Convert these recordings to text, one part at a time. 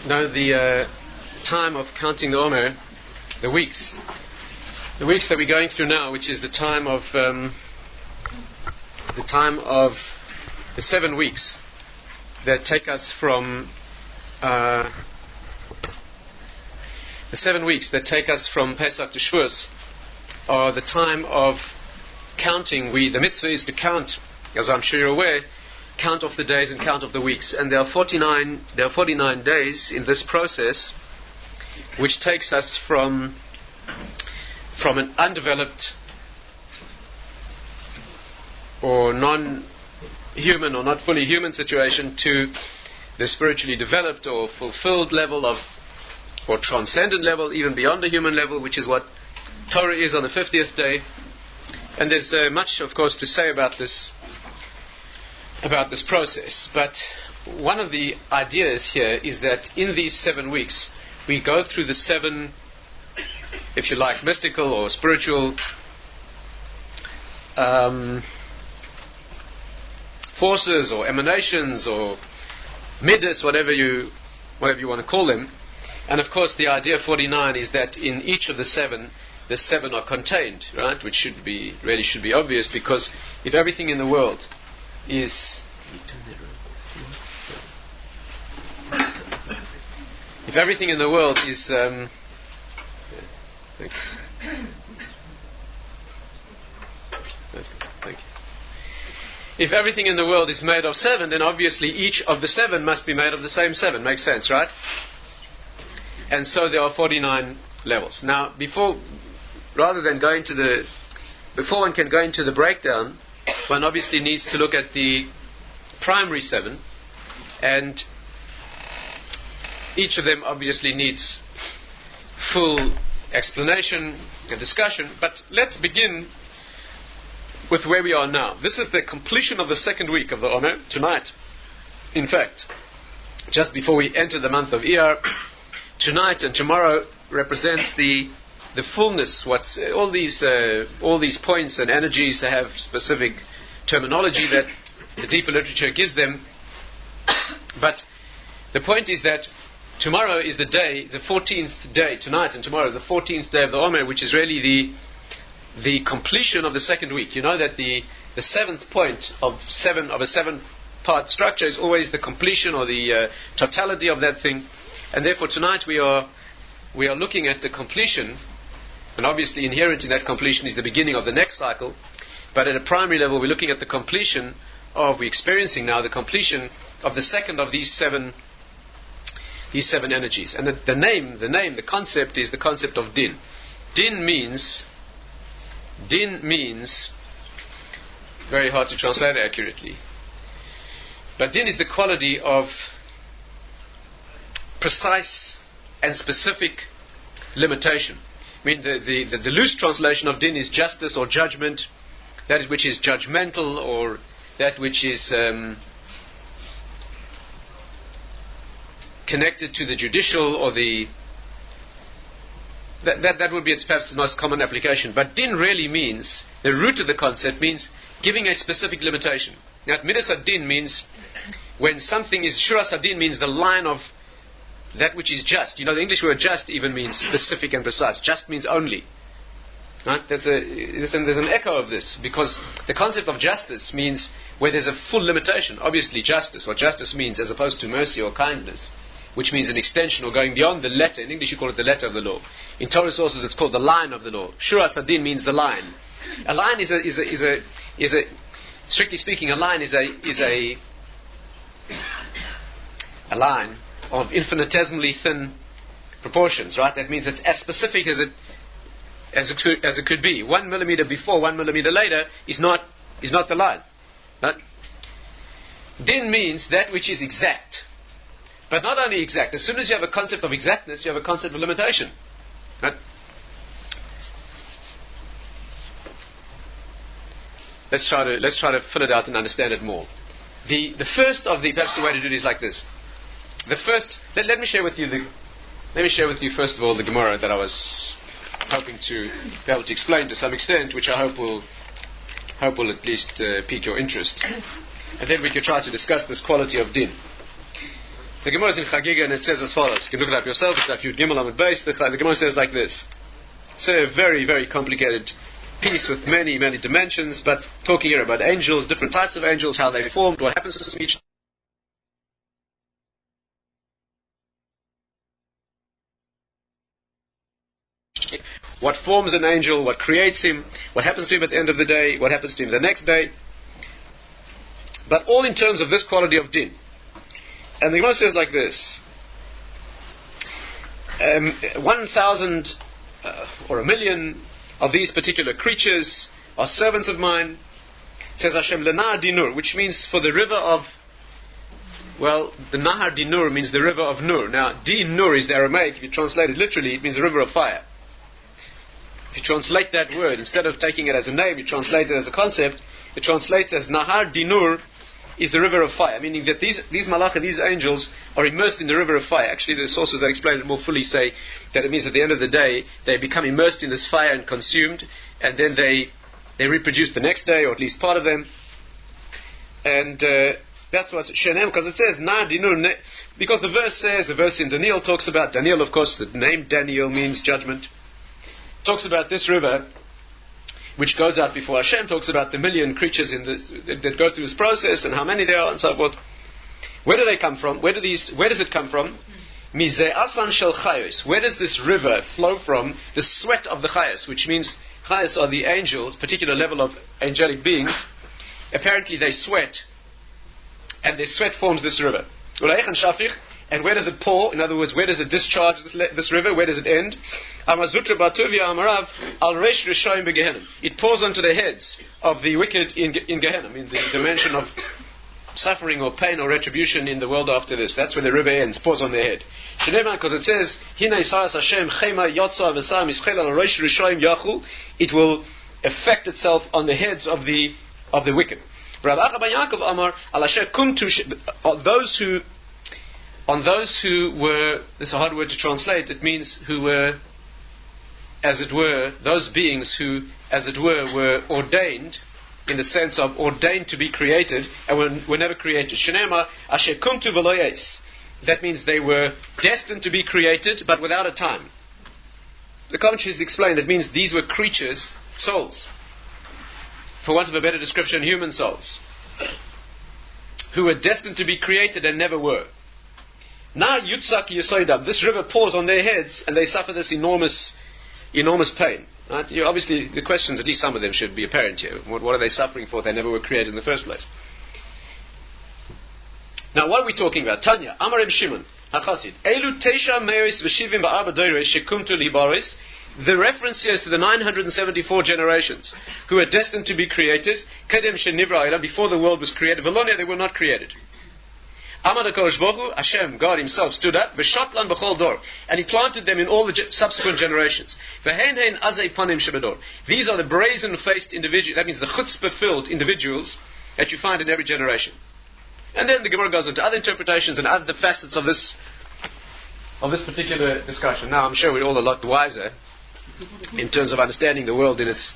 Now the time of counting the Omer, the weeks that we're going through now, which is the time of the 7 weeks that take us from the 7 weeks that take us from Pesach to Shavuos, are the time of counting. The mitzvah is to count, as I'm sure you're aware, count of the days and count of the weeks, and there are 49 days in this process, which takes us from an undeveloped or non-human or not fully human situation to the spiritually developed or fulfilled level of, or transcendent level, even beyond the human level, which is what Torah is on the 50th day. And there's much, of course, to say about this process. But one of the ideas here is that in these 7 weeks we go through the 7, if you like, mystical or spiritual forces or emanations or midas, whatever you want to call them. And of course the idea 49 is that in each of the 7 are contained, right? Which should be obvious, because if everything in the world is thank you. If everything in the world is made of 7, then obviously each of the 7 must be made of the same 7. Makes sense, right? And so there are 49 levels. Now, before one can go into the breakdown, one obviously needs to look at the primary 7, and each of them obviously needs full explanation and discussion. But let's begin with where we are now. This is the completion of the 2nd week of the Omer tonight. In fact, just before we enter the month of Iyar, tonight and tomorrow represents the fullness. All these points and energies, they have specific terminology that the deeper literature gives them. But the point is that tomorrow is the 14th day. Tonight and tomorrow is the 14th day of the Omer, which is really the completion of the 2nd week. You know that the 7th point of a 7-part structure is always the completion or the totality of that thing. And therefore tonight we are looking at the completion, and obviously inherent in that completion is the beginning of the next cycle. But at a primary level we're looking at the completion we're experiencing now the completion of the 2nd of these seven energies. And the concept is the concept of din. Din means, very hard to translate accurately, but din is the quality of precise and specific limitation. I mean, the loose translation of din is justice or judgment, that which is judgmental, or that which is connected to the judicial, or that would be perhaps the most common application. But din really means, the root of the concept means giving a specific limitation. Now, midas ad-din means when something is, shuras ad-din means the line of that which is just. You know, the English word just even means specific and precise. Just means only. Right? There's an echo of this, because the concept of justice means where there's a full limitation. Obviously justice, what justice means, as opposed to mercy or kindness, which means an extension or going beyond the letter. In English you call it the letter of the law. In Torah sources it's called the line of the law. Shuras ad-din means the line. A line is a strictly speaking, a line is a line of infinitesimally thin proportions, right? That means it's as specific as it could be. 1 millimeter before, 1 millimeter later is not the line. Right? Din means that which is exact. But not only exact. As soon as you have a concept of exactness, you have a concept of limitation. Right? Let's try to fill it out and understand it more. The first of perhaps the way to do it is like this. The first, let me share with you first of all the Gemara that I was hoping to be able to explain to some extent, which I hope will at least pique your interest, and then we could try to discuss this quality of din. The Gemara is in Chagiga and it says as follows. You can look it up yourself. It's Daf Yud Gimel Amud Beis. The Gemara says like this. It's a very, very complicated piece with many, many dimensions, but talking here about angels, different types of angels, how they formed, what happens to each. What forms an angel, what creates him, what happens to him at the end of the day, what happens to him the next day. But all in terms of this quality of din. And the Gemara says like this. 1,000 or 1,000,000 of these particular creatures are servants of mine. It says Hashem leNahar Dinur, which means for the river of, well, the Nahar Dinur means the river of Nur. Now, Din-Nur is the Aramaic. If you translate it literally, it means the river of fire. If you translate that word, instead of taking it as a name, you translate it as a concept, it translates as Nahar Dinur is the river of fire, meaning that these malachim, these angels, are immersed in the river of fire. Actually, the sources that explain it more fully say that it means at the end of the day, they become immersed in this fire and consumed, and then they reproduce the next day, or at least part of them. And that's what's Shenem, because it says Na Dinur, because the verse in Daniel talks about, Daniel, of course, the name Daniel means judgment, talks about this river which goes out before Hashem, talks about the 1,000,000 creatures that go through this process and how many there are and so forth. Where do they come from? Where does it come from? Mize'asan shel chayos. Where does this river flow from? The sweat of the chayos, which means chayos are the angels, particular level of angelic beings. Apparently they sweat, and their sweat forms this river. And where does it pour? In other words, where does it discharge this river? Where does it end? It pours onto the heads of the wicked in Gehenna, in the dimension of suffering or pain or retribution in the world after this. That's where the river ends, pours on their head. Because it says, it will affect itself on the heads of the wicked. On those who were, this is a hard word to translate, it means who were, as it were, those beings who, as it were ordained, in the sense of ordained to be created, and were never created. Shenema, asher kumtu v'lo yais. That means they were destined to be created, but without a time. The commentaries explain that means these were creatures, souls, for want of a better description, human souls, who were destined to be created and never were. Now Yutzak Yesoidam, this river pours on their heads and they suffer this enormous pain. Right? Obviously the questions, at least some of them, should be apparent here. What are they suffering for? They never were created in the first place. Now what are we talking about? Tanya, Amar Shimon, HaChasid, Elu Teisha Meis V'Shivim Ba'arba Doires Shekumtu Libaris. The reference here is to the 974 generations who are destined to be created. Kedem Shenivra Elam, before the world was created. Velonia, they were not created. Amar HaKadosh Baruch Hu, Hashem, God Himself, stood up, v'shatlan b'chol dor, and He planted them in all the subsequent generations. V'hen hein azei panim shebedor. These are the brazen-faced individuals, that means the chutzpah-filled individuals that you find in every generation. And then the Gemara goes into other interpretations and other facets of this particular discussion. Now, I'm sure we're all a lot wiser in terms of understanding the world in its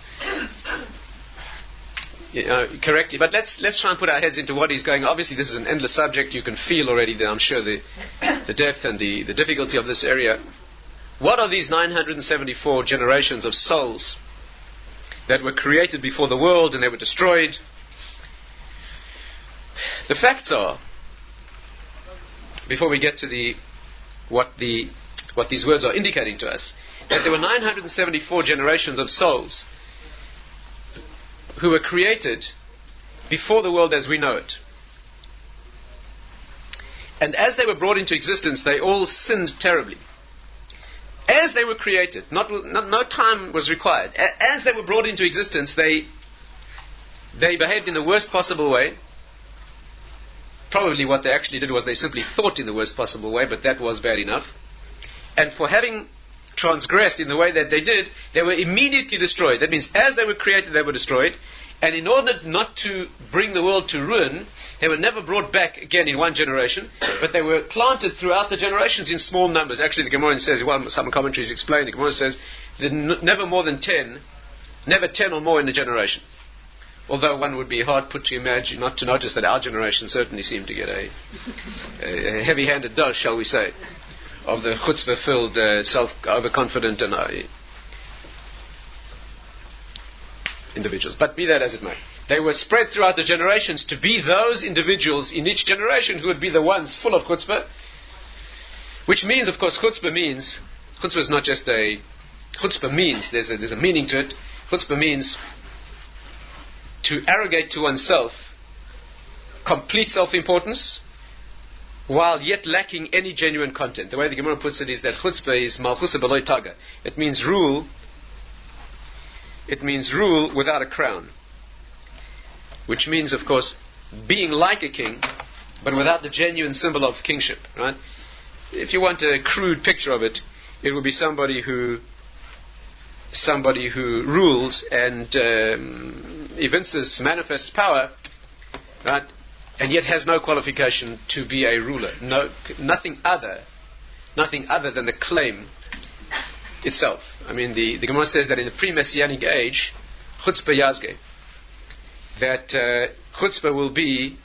correctly, but let's try and put our heads into what is going on. Obviously, this is an endless subject. You can feel already that I'm sure the depth and the difficulty of this area. What are these 974 generations of souls that were created before the world and they were destroyed? The facts are, before we get to what these words are indicating to us, that there were 974 generations of souls who were created before the world as we know it. And as they were brought into existence, they all sinned terribly. As they were created, no time was required. As they were brought into existence, they behaved in the worst possible way. Probably what they actually did was they simply thought in the worst possible way, but that was bad enough. And for having transgressed in the way that they did, they were immediately destroyed. That means as they were created, they were destroyed. And in order not to bring the world to ruin, they were never brought back again in one generation, but they were planted throughout the generations in small numbers. Actually, the Gemara says, well, some commentaries explain, the Gemara says that never more than 10, never 10 or more in a generation. Although one would be hard put to imagine, not to notice that our generation certainly seemed to get a heavy-handed dose, shall we say, of the chutzpah-filled, overconfident and individuals. But be that as it may, they were spread throughout the generations to be those individuals in each generation who would be the ones full of chutzpah, which means, of course, chutzpah is not just a... Chutzpah means, there's a meaning to it. Chutzpah means to arrogate to oneself complete self-importance while yet lacking any genuine content. The way the Gemara puts it is that chutzpah is malchusa b'loi taga. It means rule without a crown. Which means, of course, being like a king, but without the genuine symbol of kingship, right? If you want a crude picture of it, it would be somebody who rules and manifests power, right, and yet has no qualification to be a ruler. Nothing other than the claim itself. I mean, the Gemara says that in the pre-Messianic age, chutzpah yazge, that chutzpah will be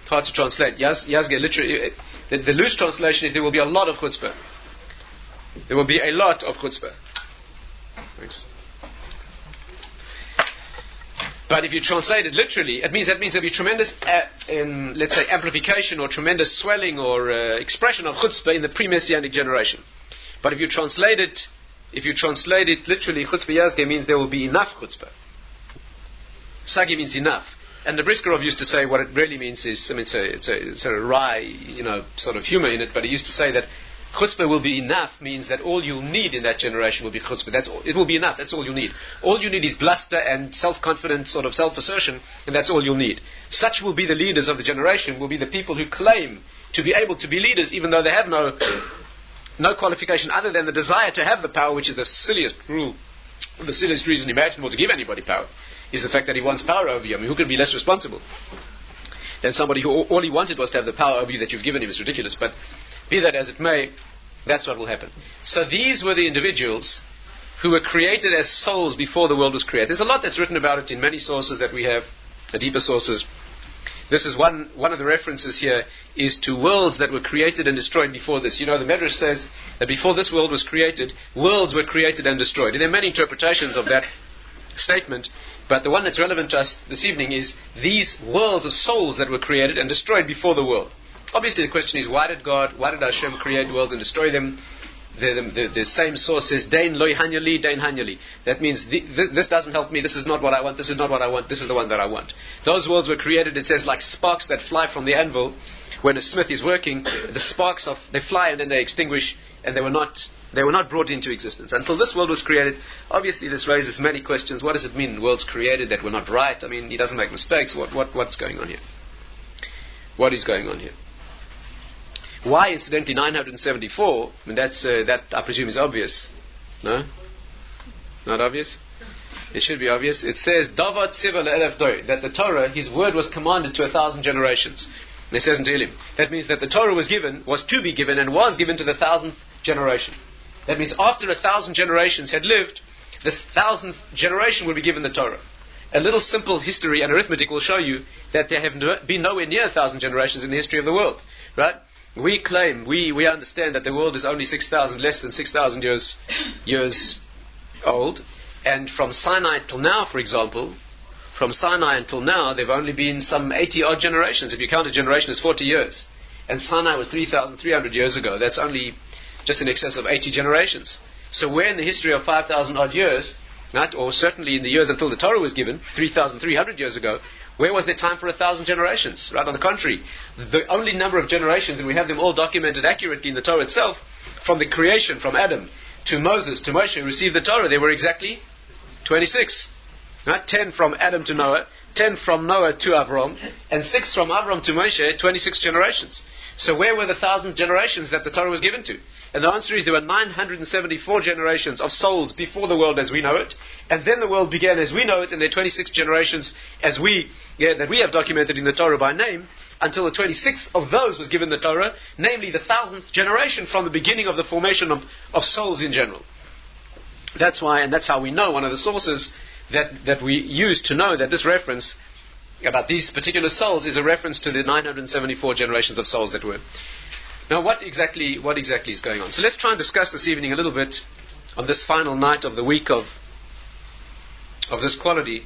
hard to translate. Yazge literally, the loose translation is there will be a lot of chutzpah. There will be a lot of chutzpah. Thanks. But if you translate it literally, that means there'll be tremendous, let's say, amplification or tremendous swelling or expression of chutzpah in the pre-Messianic generation. But if you translate it literally, chutzpah yazge means there will be enough chutzpah. Sagi means enough. And the Briskerov used to say what it really means is, I mean, it's a wry, sort of humor in it, but he used to say that chutzpah will be enough means that all you'll need in that generation will be chutzpah. That's all. It will be enough. That's all you need. All you need is bluster and self-confident sort of self-assertion, and that's all you'll need. Such will be the leaders of the generation, will be the people who claim to be able to be leaders, even though they have no qualification other than the desire to have the power, which is the silliest reason imaginable to give anybody power, is the fact that he wants power over you. I mean, who could be less responsible than somebody who all he wanted was to have the power over you that you've given him? Is ridiculous, but be that as it may, that's what will happen. So these were the individuals who were created as souls before the world was created. There's a lot that's written about it in many sources that we have, the deeper sources. This is one of the references here is to worlds that were created and destroyed before this. The Medrash says that before this world was created, worlds were created and destroyed. And there are many interpretations of that statement, but the one that's relevant to us this evening is these worlds of souls that were created and destroyed before the world. Obviously the question is, why did Hashem create worlds and destroy them? The same source says, Dain loy hanyali, dain hanyali. That means this doesn't help me, this is not what I want, this is not what I want, this is the one that I want. Those worlds were created, it says, like sparks that fly from the anvil. When a smith is working, the sparks they fly and then they extinguish, and they were not brought into existence. Until this world was created, obviously this raises many questions. What does it mean, worlds created that were not right? I mean, he doesn't make mistakes. What's going on here? What is going on here? Why, incidentally, 974? I mean, that I presume is obvious. No? Not obvious? It should be obvious. It says, Davat Siva le'elef doi, that the Torah, his word was commanded to 1,000 generations. And it says in Tehillim. That means that the Torah was to be given, and was given to the 1,000th generation. That means after 1,000 generations had lived, the 1,000th generation will be given the Torah. A little simple history and arithmetic will show you that there have been nowhere near 1,000 generations in the history of the world. Right? We claim, we understand that the world is only less than 6,000 years old, and from Sinai till now, for example, from Sinai until now, there have only been some 80 odd generations. If you count a generation as 40 years, and Sinai was 3,300 years ago, that's only just in excess of 80 generations. So where in the history of 5,000 odd years, right, or certainly in the years until the Torah was given, 3,300 years ago, where was there time for 1,000 generations? Right, on the contrary, the only number of generations, and we have them all documented accurately in the Torah itself, from the creation, from Adam to Moses to Moshe, who received the Torah, there were exactly 26. Right? 10 from Adam to Noah, 10 from Noah to Avram, and 6 from Avram to Moshe, 26 generations. So where were the 1,000 generations that the Torah was given to? And the answer is there were 974 generations of souls before the world as we know it, and then the world began as we know it, and there are 26 generations that we have documented in the Torah by name, until the 26th of those was given the Torah, namely the 1,000th generation from the beginning of the formation of souls in general. That's why, and that's how we know, one of the sources that we use to know that this reference about these particular souls is a reference to the 974 generations of souls that were. Now, what exactly is going on? So let's try and discuss this evening a little bit on this final night of the week of this quality,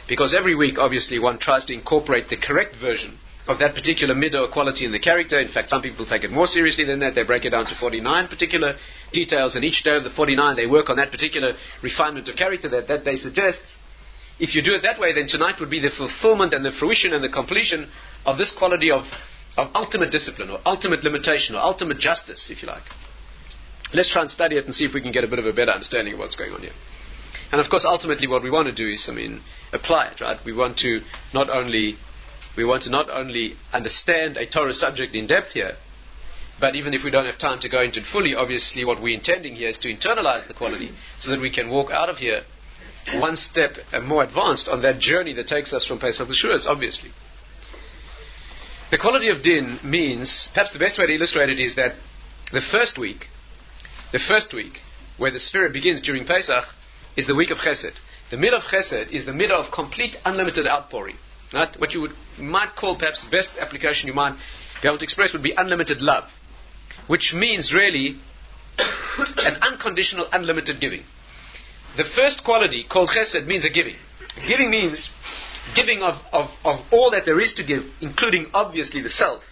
because every week, obviously, one tries to incorporate the correct version of that particular midah or quality in the character. In fact, some people take it more seriously than that. They break it down to 49 particular details, and each day of the 49 they work on that particular refinement of character that day suggests. If you do it that way, then tonight would be the fulfillment and the fruition and the completion of this quality of ultimate discipline, or ultimate limitation, or ultimate justice, if you like. Let's try and study it and see if we can get a bit of a better understanding of what's going on here. And of course, ultimately what we want to do is, apply it, right? We want to not only understand a Torah subject in depth here, but even if we don't have time to go into it fully, obviously what we're intending here is to internalize the quality so that we can walk out of here one step more advanced on that journey that takes us from Pesach to Shavuos, obviously. The quality of din means, perhaps the best way to illustrate it is that the first week where the Sphira begins during Pesach is the week of Chesed. The midah of Chesed is the midah of complete unlimited outpouring. Right? What you might call, perhaps the best application you might be able to express would be unlimited love, which means really an unconditional, unlimited giving. The first quality, called Chesed, means a giving. Giving means giving of all that there is to give, including obviously the self,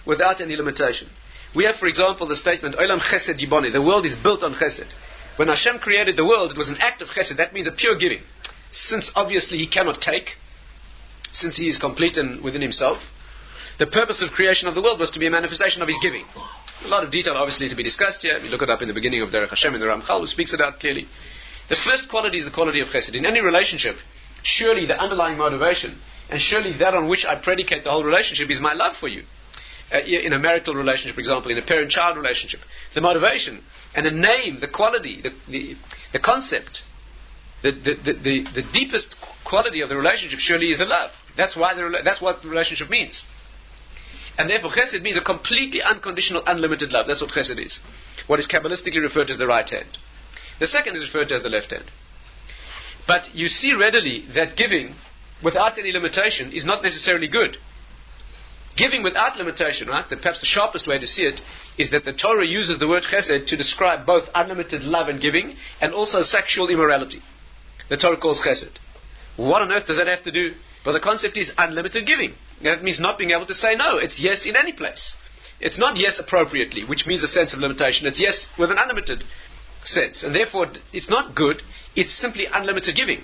without any limitation. We have, for example, the statement, Olam Chesed Yibone, the world is built on Chesed. When Hashem created the world, it was an act of Chesed. That means a pure giving. Since obviously He cannot take, since He is complete and within Himself, the purpose of creation of the world was to be a manifestation of His giving. A lot of detail obviously to be discussed here. We look it up in the beginning of Derech Hashem in the Ramchal, who speaks it out clearly. The first quality is the quality of Chesed. In any relationship, surely the underlying motivation, and surely that on which I predicate the whole relationship, is my love for you. In a marital relationship, for example, in a parent-child relationship, the motivation and the name, the quality, the concept, the deepest quality of the relationship surely is the love. That's what the relationship means. And therefore Chesed means a completely unconditional, unlimited love. That's what Chesed is. What is Kabbalistically referred to as the right hand. The second is referred to as the left hand. But you see readily that giving without any limitation is not necessarily good. Giving without limitation, right? Perhaps the sharpest way to see it is that the Torah uses the word Chesed to describe both unlimited love and giving, and also sexual immorality. The Torah calls Chesed. What on earth does that have to do? Well, the concept is unlimited giving. That means not being able to say no. It's yes in any place. It's not yes appropriately, which means a sense of limitation. It's yes with an unlimited sense. And therefore, it's not good. It's simply unlimited giving.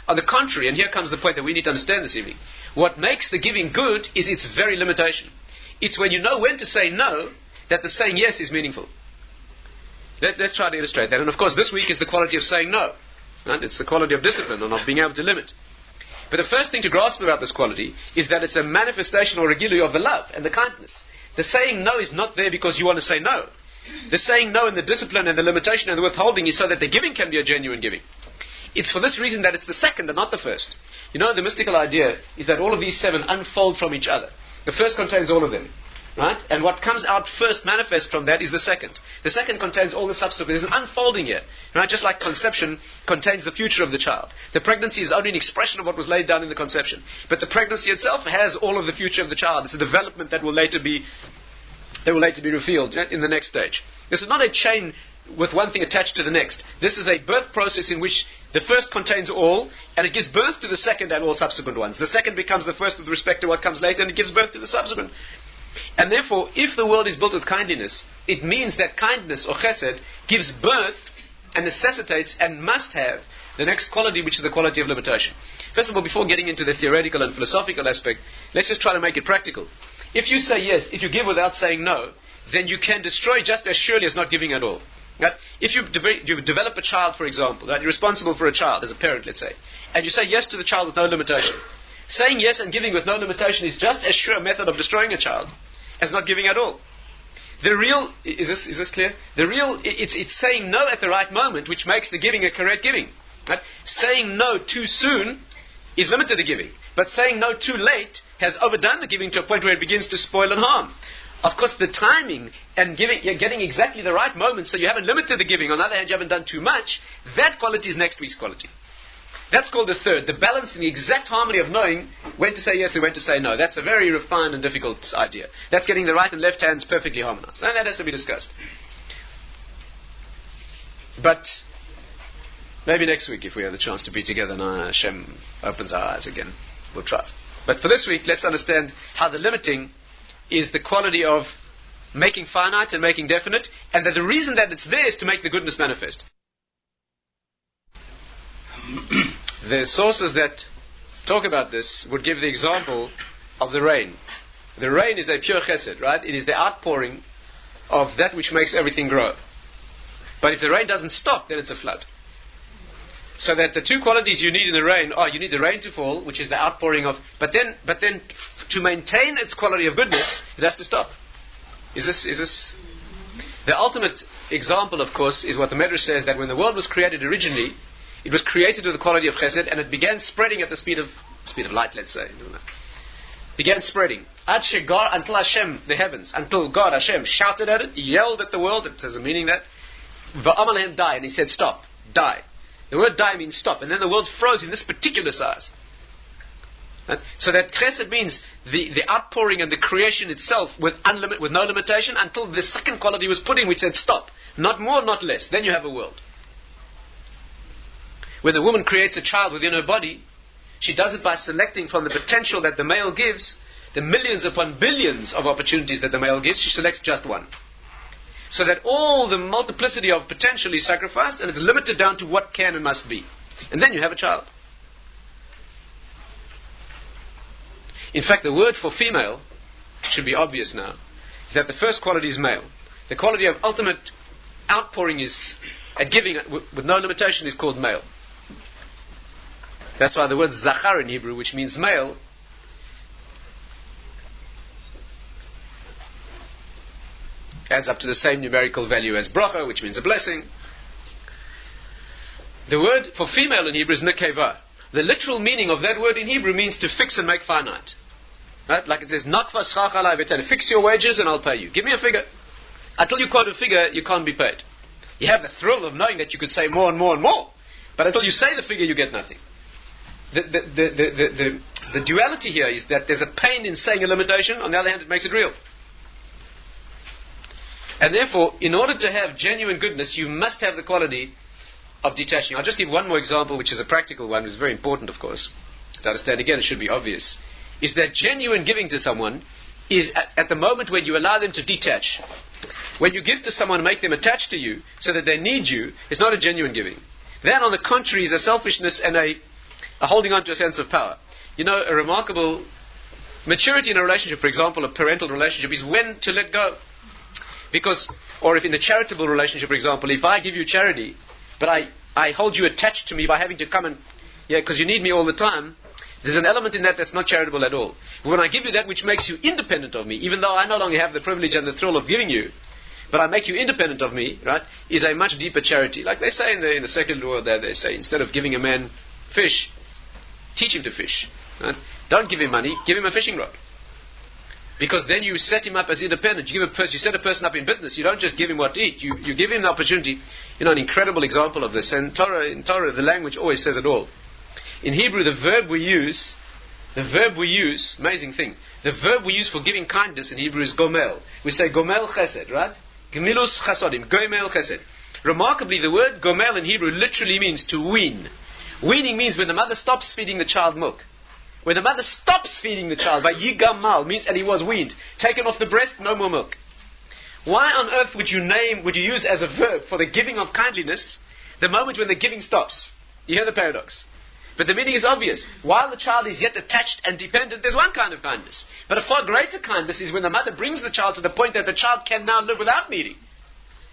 On the contrary, and here comes the point that we need to understand this evening, what makes the giving good is its very limitation. It's when you know when to say no that the saying yes is meaningful. Let's try to illustrate that. And of course, this week is the quality of saying no. Right? It's the quality of discipline or not being able to limit. But the first thing to grasp about this quality is that it's a manifestation or a gilui of the love and the kindness. The saying no is not there because you want to say no. The saying no and the discipline and the limitation and the withholding is so that the giving can be a genuine giving. It's for this reason that it's the second and not the first. You know, the mystical idea is that all of these seven unfold from each other. The first contains all of them. Right? And what comes out first, manifest from that, is the second. The second contains all the subsequent. There's an unfolding here. Right? Just like conception contains the future of the child. The pregnancy is only an expression of what was laid down in the conception. But the pregnancy itself has all of the future of the child. It's a development that will later be revealed, right, in the next stage. This is not a chain with one thing attached to the next. This is a birth process in which the first contains all, and it gives birth to the second and all subsequent ones. The second becomes the first with respect to what comes later, and it gives birth to the subsequent. And therefore, if the world is built with kindliness, it means that kindness, or chesed, gives birth and necessitates and must have the next quality, which is the quality of limitation. First of all, before getting into the theoretical and philosophical aspect, let's just try to make it practical. If you say yes, if you give without saying no, then you can destroy just as surely as not giving at all. Right? If you develop a child, for example, right, you're responsible for a child as a parent, let's say, and you say yes to the child with no limitation. Saying yes and giving with no limitation is just as sure a method of destroying a child as not giving at all. The real, is this clear? The real, it's saying no at the right moment which makes the giving a correct giving. Right? Saying no too soon is limited the giving, but saying no too late has overdone the giving to a point where it begins to spoil and harm. Of course, the timing and you're getting exactly the right moment, so you haven't limited the giving. On the other hand, you haven't done too much. That quality is next week's quality. That's called the third, the balance in the exact harmony of knowing when to say yes and when to say no. That's a very refined and difficult idea. That's getting the right and left hands perfectly harmonized. And that has to be discussed. But maybe next week, if we have the chance to be together and Hashem opens our eyes again, we'll try. But for this week, let's understand how the limiting is the quality of making finite and making definite, and that the reason that it's there is to make the goodness manifest. The sources that talk about this would give the example of the rain. The rain is a pure chesed, right? It is the outpouring of that which makes everything grow. But if the rain doesn't stop, then it's a flood. So that the two qualities you need in the rain are, you need the rain to fall, which is the outpouring of, but then to maintain its quality of goodness, it has to stop. Is this? The ultimate example, of course, is what the Medrash says, that when the world was created originally, it was created with the quality of chesed, and it began spreading at the speed of light, let's say. Began spreading. Ad shegar, until Hashem, the heavens, until God, Hashem, shouted at it, yelled at the world, it has a meaning that, va'amalehem die, and he said, stop, die. The word die means stop, and then the world froze in this particular size. Right? So that chesed means the outpouring and the creation itself with no limitation until the second quality was put in, which said stop. Not more, not less. Then you have a world. When the woman creates a child within her body, she does it by selecting from the potential that the male gives, the millions upon billions of opportunities that the male gives, she selects just one. So that all the multiplicity of potential is sacrificed, and it's limited down to what can and must be. And then you have a child. In fact, the word for female, should be obvious now, is that the first quality is male. The quality of ultimate outpouring is, at giving with no limitation, is called male. That's why the word zachar in Hebrew, which means male, adds up to the same numerical value as bracha, which means a blessing. The word for female in Hebrew is nekeva. The literal meaning of that word in Hebrew means to fix and make finite. Right? Like it says, nakva schach alai v'tene. Fix your wages and I'll pay you. Give me a figure. Until you quote a figure, you can't be paid. You have the thrill of knowing that you could say more and more and more. But until you say the figure, you get nothing. The duality here is that there's a pain in saying a limitation. On the other hand, it makes it real. And therefore, in order to have genuine goodness, you must have the quality of detaching. I'll just give one more example, which is a practical one, which is very important, of course. To understand, again, it should be obvious. Is that genuine giving to someone is at the moment when you allow them to detach. When you give to someone and make them attached to you so that they need you, it's not a genuine giving. That, on the contrary, is a selfishness and a holding on to a sense of power. You know, a remarkable maturity in a relationship, for example, a parental relationship, is when to let go. Because, or if in a charitable relationship, for example, if I give you charity, but I hold you attached to me by having to come and, because you need me all the time, there's an element in that that's not charitable at all. But when I give you that which makes you independent of me, even though I no longer have the privilege and the thrill of giving you, but I make you independent of me, right, is a much deeper charity. Like they say in the secular world there, they say, instead of giving a man fish, teach him to fish. Right? Don't give him money, give him a fishing rod. Because then you set him up as independent. You set a person up in business. You don't just give him what to eat. You give him the opportunity. You know, an incredible example of this. And in Torah, the language always says it all. In Hebrew, the verb we use, amazing thing. The verb we use for giving kindness in Hebrew is gomel. We say gomel chesed, right? Gemilus chasodim, gomel chesed. Remarkably, the word gomel in Hebrew literally means to wean. Weaning means when the mother stops feeding the child milk. When the mother stops feeding the child, by yigamal, means, and he was weaned, taken off the breast, no more milk. Why on earth would you use as a verb for the giving of kindliness the moment when the giving stops? You hear the paradox. But the meaning is obvious. While the child is yet attached and dependent, there's one kind of kindness. But a far greater kindness is when the mother brings the child to the point that the child can now live without needing.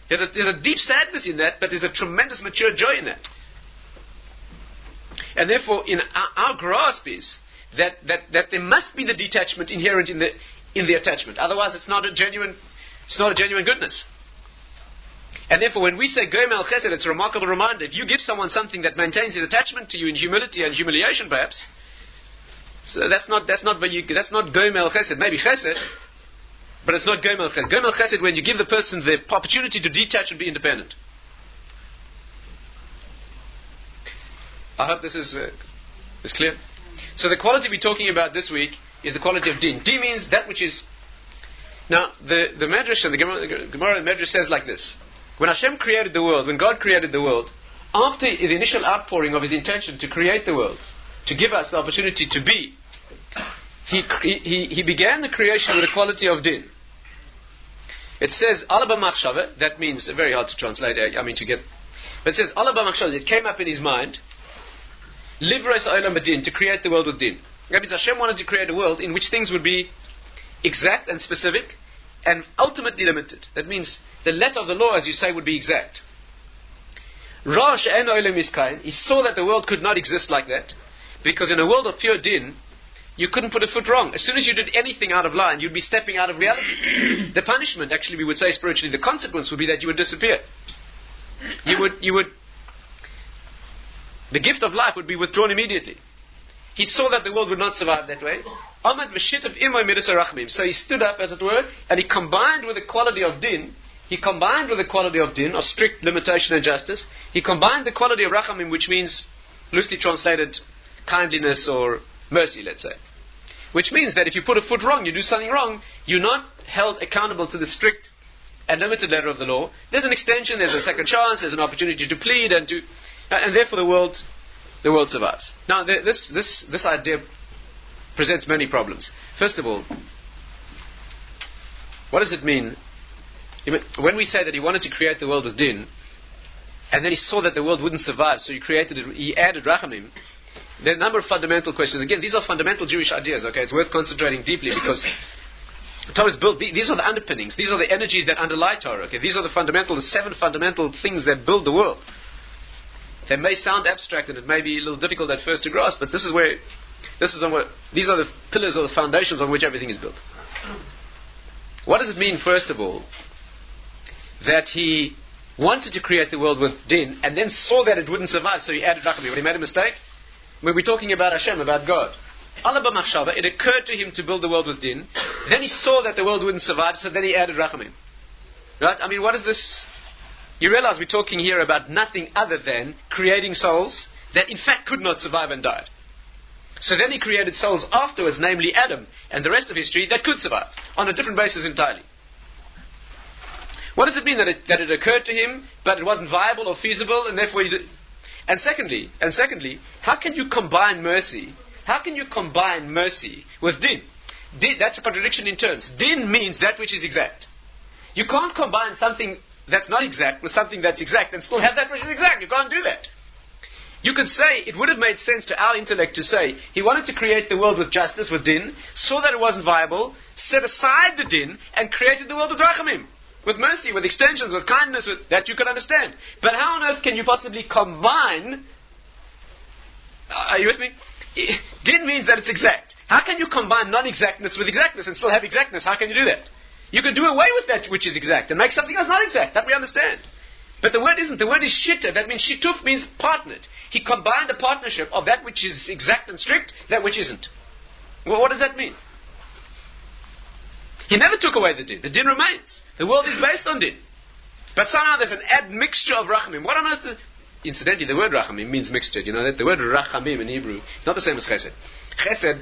There's a deep sadness in that, but there's a tremendous mature joy in that. And therefore, in our grasp is that there must be the detachment inherent in the attachment. Otherwise, it's not a genuine goodness. And therefore, when we say Goimel Chesed, it's a remarkable reminder. If you give someone something that maintains his attachment to you in humility and humiliation, perhaps, so that's not Goimel Chesed. Maybe Chesed, but it's not Goimel Chesed. Goimel Chesed when you give the person the opportunity to detach and be independent. I hope this is clear. So the quality we're talking about this week is the quality of din. Din means that which is... Now, the Medrash and the Gemara and Medrash says like this. When Hashem created the world, when God created the world, after the initial outpouring of His intention to create the world, to give us the opportunity to be, He began the creation with a quality of din. It says, Alaba Machshava, that means, very hard to translate, but it says, Alaba Machshava, it came up in his mind, Livres Olam B'din, to create the world with din. That means Hashem wanted to create a world in which things would be exact and specific, and ultimately limited. That means the letter of the law, as you say, would be exact. Ra she'en olam miskayin, he saw that the world could not exist like that, because in a world of pure din, you couldn't put a foot wrong. As soon as you did anything out of line, you'd be stepping out of reality. The punishment, actually, we would say spiritually, the consequence would be that you would disappear. The gift of life would be withdrawn immediately. He saw that the world would not survive that way. So he stood up, as it were, and he combined with the quality of din, of strict limitation and justice. He combined the quality of rachamim, which means, loosely translated, kindliness or mercy, let's say. Which means that if you put a foot wrong, you do something wrong, you're not held accountable to the strict and limited letter of the law. There's an extension, there's a second chance, there's an opportunity to plead, and therefore the world survives. Now, this idea presents many problems. First of all, what does it mean? When we say that he wanted to create the world with din, and then he saw that the world wouldn't survive, so he added rachamim, there are a number of fundamental questions. Again, these are fundamental Jewish ideas, okay? It's worth concentrating deeply, because Torah is built, these are the underpinnings, these are the energies that underlie Torah, okay? These are the 7 fundamental things that build the world. They may sound abstract and it may be a little difficult at first to grasp, but these are the pillars or the foundations on which everything is built. What does it mean, first of all, that he wanted to create the world with din and then saw that it wouldn't survive, so he added rachamim? When he made a mistake? When we're talking about Hashem, about God, Alaba Machshava, it occurred to him to build the world with din, then he saw that the world wouldn't survive, so then he added rachamim. Right? What is this? You realize we're talking here about nothing other than creating souls that in fact could not survive and died. So then he created souls afterwards, namely Adam, and the rest of history that could survive, on a different basis entirely. What does it mean that it occurred to him, but it wasn't viable or feasible, and therefore And secondly, how can you combine mercy? How can you combine mercy with din? Din, that's a contradiction in terms. Din means that which is exact. You can't combine something that's not exact with something that's exact and still have that which is exact. You can't do that. You could say, it would have made sense to our intellect to say, he wanted to create the world with justice, with din, saw that it wasn't viable, set aside the din, and created the world with rachamim, with mercy, with extensions, with kindness, that you can understand. But how on earth can you possibly combine... Are you with me? Din means that it's exact. How can you combine non-exactness with exactness and still have exactness? How can you do that? You can do away with that which is exact and make something else not exact. That we understand. But the word isn't. The word is shitta. That means shituf means partnered. He combined a partnership of that which is exact and strict, that which isn't. Well, what does that mean? He never took away the din. The din remains. The world is based on din. But somehow there's an admixture of rachamim. What on earth is... Incidentally, the word rachamim means mixture. You know that? The word rachamim in Hebrew is not the same as chesed. Chesed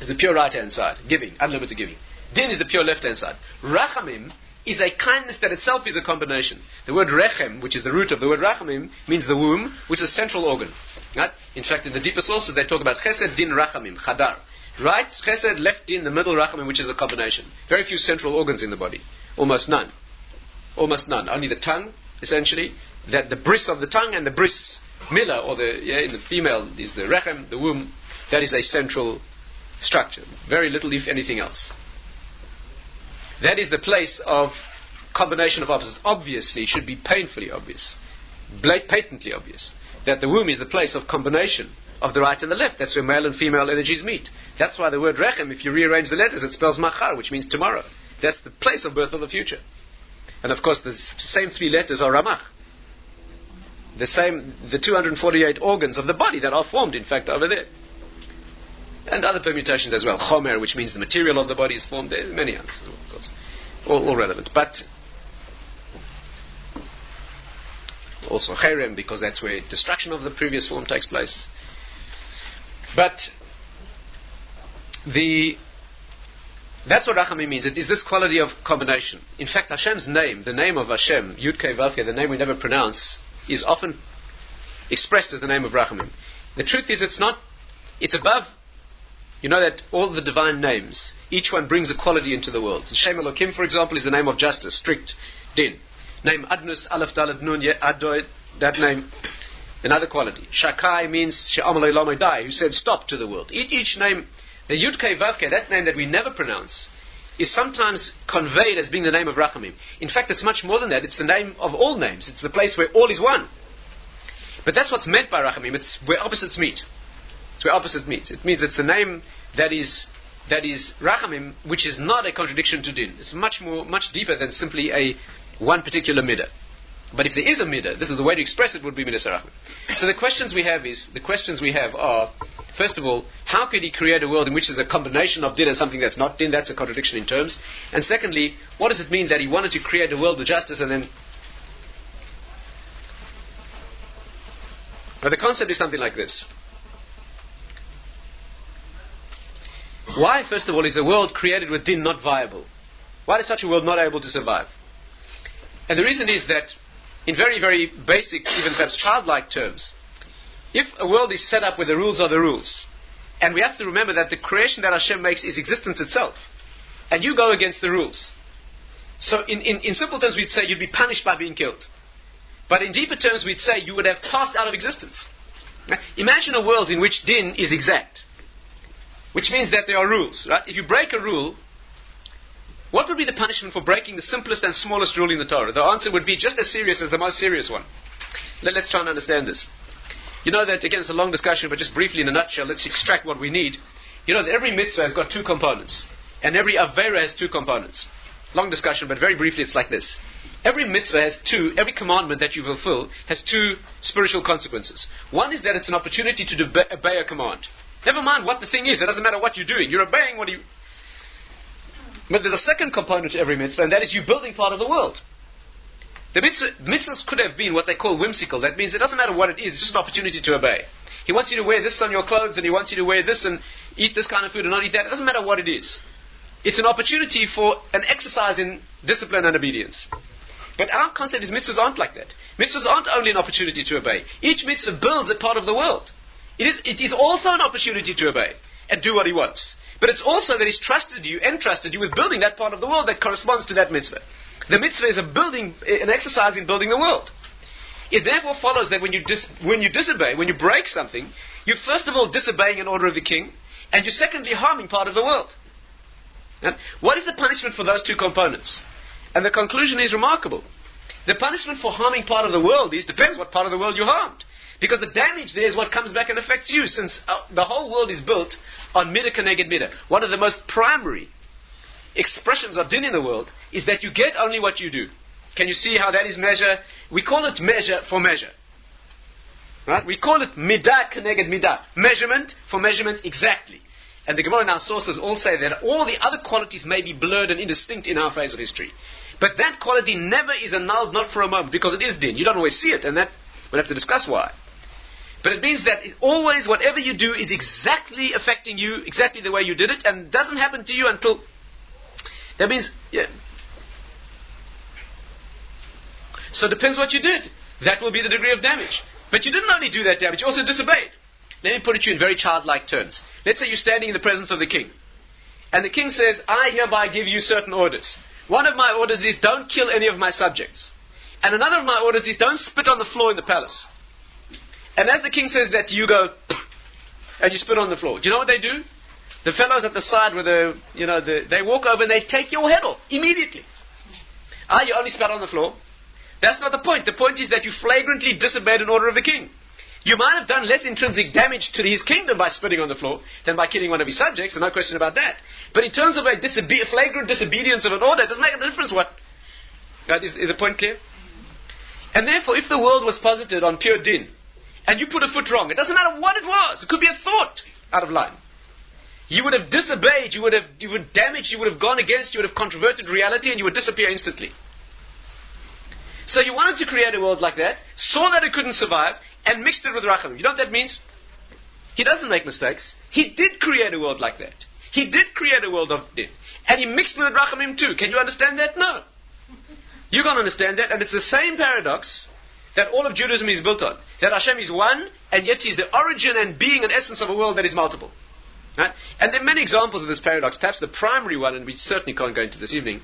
is the pure right-hand side. Giving. Unlimited giving. Din is the pure left-hand side. Rachamim is a kindness that itself is a combination. The word rechem, which is the root of the word rachamim, means the womb, which is a central organ. Right? In fact, in the deeper sources, they talk about chesed, din, rachamim, chadar. Right chesed, left din, the middle rachamim, which is a combination. Very few central organs in the body. Almost none. Almost none. Only the tongue, essentially. That the bris of the tongue and the bris milah, or in the female is the rechem, the womb. That is a central structure. Very little, if anything else. That is the place of combination of opposites. Obviously, it should be painfully obvious, patently obvious, that the womb is the place of combination of the right and the left. That's where male and female energies meet. That's why the word rechem, if you rearrange the letters, it spells machar, which means tomorrow. That's the place of birth of the future. And of course, the same 3 letters are ramach. The 248 organs of the body that are formed, in fact, over there. And other permutations as well. Chomer, which means the material of the body is formed there. Many others as well, of course. All relevant. But also cherem, because that's where destruction of the previous form takes place. But that's what rachamim means. It is this quality of combination. In fact, Hashem's name, the name of Hashem, Yud Kei Vav Kei, the name we never pronounce, is often expressed as the name of rachamim. The truth is, it's above. You know that all the divine names, each one brings a quality into the world. Shem Elokim, for example, is the name of justice, strict, din. Name Adnus, Aleph Dalet Nun Adoy, that name, another quality. Shakai means She'amalei Lamei Dai, who said stop to the world. Each name, the Yud Kei Vav Kei, that name that we never pronounce, is sometimes conveyed as being the name of Rachamim. In fact, it's much more than that. It's the name of all names. It's the place where all is one. But that's what's meant by Rachamim. It's where opposites meet. It's where opposite meets. It means it's the name that is Rachamim, which is not a contradiction to Din. It's much deeper than simply a one particular midah. But if there is a midah, this is the way to express it, would be midas Rachamim. So the questions we have are, first of all, how could he create a world in which there's a combination of Din and something that's not Din? That's a contradiction in terms. And secondly, what does it mean that he wanted to create a world with justice and then... Well, the concept is something like this. Why, first of all, is a world created with Din not viable? Why is such a world not able to survive? And the reason is that, in very, very basic, even perhaps childlike terms, if a world is set up where the rules are the rules, and we have to remember that the creation that Hashem makes is existence itself, and you go against the rules. So in simple terms we'd say you'd be punished by being killed. But in deeper terms we'd say you would have passed out of existence. Now, imagine a world in which Din is exact, which means that there are rules, right? If you break a rule, what would be the punishment for breaking the simplest and smallest rule in the Torah? The answer would be just as serious as the most serious one. Let's try and understand this. You know that, again, it's a long discussion, but just briefly in a nutshell, let's extract what we need. You know that every mitzvah has got two components, and every avera has two components. Long discussion, but very briefly it's like this. Every mitzvah every commandment that you fulfill has two spiritual consequences. One is that it's an opportunity to obey a command. Never mind what the thing is, it doesn't matter what you're doing, you're obeying what you... But there's a second component to every mitzvah, and that is you building part of the world. The mitzvahs could have been what they call whimsical. That means it doesn't matter what it is, it's just an opportunity to obey. He wants you to wear this on your clothes, and he wants you to wear this and eat this kind of food and not eat that. It doesn't matter what it is. It's an opportunity for an exercise in discipline and obedience. But our concept is mitzvahs aren't like that. Mitzvahs aren't only an opportunity to obey. Each mitzvah builds a part of the world. It is also an opportunity to obey and do what he wants. But it's also that he's trusted you with building that part of the world that corresponds to that mitzvah. The mitzvah is an exercise in building the world. It therefore follows that when you disobey, when you break something, you're first of all disobeying an order of the king, and you're secondly harming part of the world. And what is the punishment for those two components? And the conclusion is remarkable. The punishment for harming part of the world depends what part of the world you harmed. Because the damage there is what comes back and affects you, since the whole world is built on midah keneged midah. One of the most primary expressions of din in the world is that you get only what you do. Can you see how that is measure? We call it measure for measure. Right? We call it midah keneged midah. Measurement for measurement exactly. And the Gemara and our sources all say that all the other qualities may be blurred and indistinct in our phase of history. But that quality never is annulled, not for a moment, because it is din. You don't always see it, and that we'll have to discuss why. But it means that always whatever you do is exactly affecting you, exactly the way you did it, and doesn't happen to you until... That means... Yeah. So it depends what you did. That will be the degree of damage. But you didn't only do that damage, you also disobeyed. Let me put it to you in very childlike terms. Let's say you're standing in the presence of the king. And the king says, I hereby give you certain orders. One of my orders is, don't kill any of my subjects. And another of my orders is, don't spit on the floor in the palace. And as the king says that, you go, and you spit on the floor. Do you know what they do? The fellows at the side with they walk over and they take your head off immediately. You only spat on the floor. That's not the point. The point is that you flagrantly disobeyed an order of the king. You might have done less intrinsic damage to his kingdom by spitting on the floor than by killing one of his subjects, and no question about that. But in terms of a flagrant disobedience of an order, it doesn't make a difference what. Is the point clear? And therefore, if the world was posited on pure din, and you put a foot wrong, it doesn't matter what it was. It could be a thought out of line. You would have disobeyed, you would damage, you would have gone against, you would have controverted reality, and you would disappear instantly. So he wanted to create a world like that, saw that it couldn't survive, and mixed it with Rachamim. You know what that means? He doesn't make mistakes. He did create a world like that. He did create a world of din. And he mixed with Rachamim too. Can you understand that? No. You can't understand that, and it's the same paradox that all of Judaism is built on. That Hashem is one, and yet He's the origin and being and essence of a world that is multiple. Right? And there are many examples of this paradox. Perhaps the primary one, and we certainly can't go into this evening,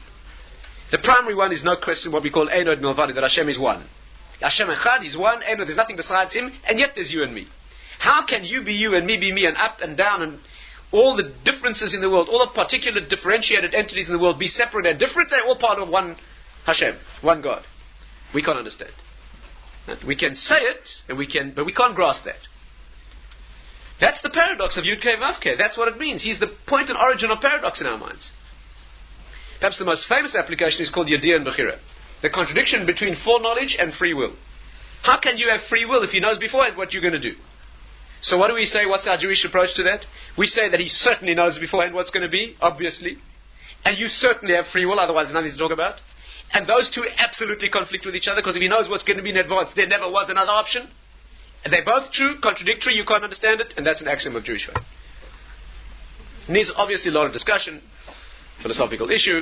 the primary one is no question what we call Einod Milvadi, that Hashem is one. Hashem Echad, He's one, Einod, there's nothing besides Him, and yet there's you and me. How can you be you and me be me, and up and down, and all the differences in the world, all the particular differentiated entities in the world be separate and different? They're all part of one Hashem, one God. We can't understand. We can say it, but we can't grasp that. That's the paradox of Yud-Kei Vav-Kei. That's what it means. He's the point and origin of paradox in our minds. Perhaps the most famous application is called Yediyah and Bechira. The contradiction between foreknowledge and free will. How can you have free will if He knows beforehand what you're going to do? So what do we say? What's our Jewish approach to that? We say that He certainly knows beforehand what's going to be, obviously. And you certainly have free will, otherwise there's nothing to talk about. And those two absolutely conflict with each other, because if He knows what's going to be in advance, there never was another option. And they're both true, contradictory, you can't understand it, and that's an axiom of Jewish faith. It needs obviously a lot of discussion, philosophical issue,